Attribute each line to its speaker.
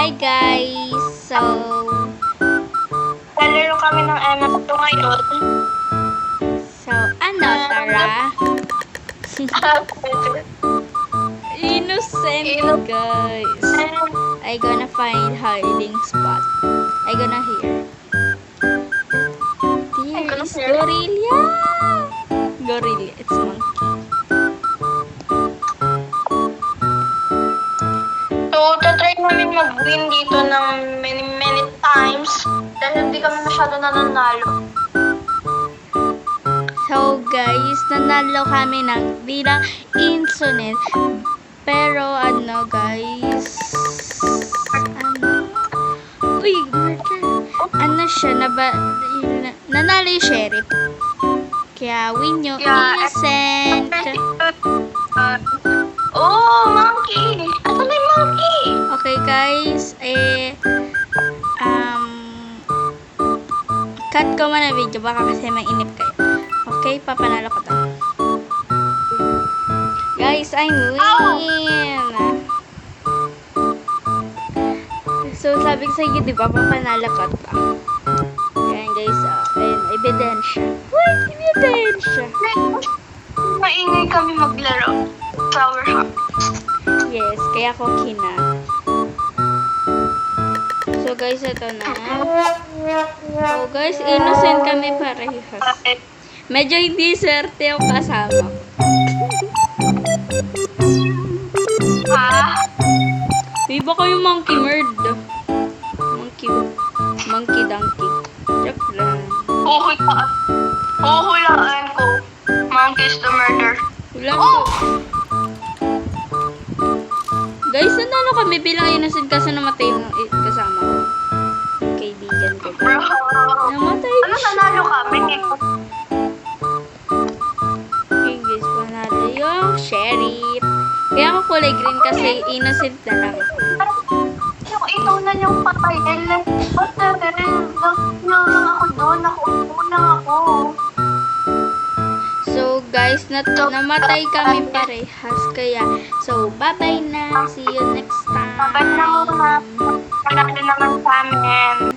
Speaker 1: Hi guys! So,
Speaker 2: Lalaro kami ng MF2 ngayon.
Speaker 1: ano Tara? Innocent guys! I gonna find hiding spot. I gonna hear. There is gorilla! Gorilla, it's monkey.
Speaker 2: So, tatry namin mag-win dito ng many times dahil hindi kami masyado nananalo.
Speaker 1: So guys, nanalo kami ng bilang insulin. Pero guys, uy, murder. Siya, nanalo yung sheriff. Kaya win yung innocent.
Speaker 2: Oh, monkey! Asan na yung monkey?
Speaker 1: Okay guys, cut ko muna video baka kasi may inip kayo. Okay, papanalo ko to. Guys, I win! So, sabi ko sa inyo, di ba, papanalo ko to. Ayan guys, ayan, ebidensya. What? Ebidensya!
Speaker 2: Maingay kami maglaro. Flower Hop.
Speaker 1: Yes, kaya ko kina. So guys, ito na. So guys, innocent kami parehas. Medyo hindi swerte yung kasama ko. Di ba kayo monkey murd? Monkey donkey. Joke lang.
Speaker 2: Huhulaan ko. Monkeys to murder.
Speaker 1: Wala ko. Guys, nanalo kami bilang innocent kasi namatay yung kasama ko. Kaibigan ko.
Speaker 2: Bro.
Speaker 1: Namatay
Speaker 2: Ano nanalo kami?
Speaker 1: Okay guys, panalo yung sheriff. Kaya ako kulay green kasi innocent na lang ako.
Speaker 2: Yung ito na yung patay. Ba't na rin? Ako doon. Unang ako.
Speaker 1: So guys, namatay kami parehas. Kaya, so bye-bye na. See you next time.
Speaker 2: Babay na muna. Panalo naman sa amin.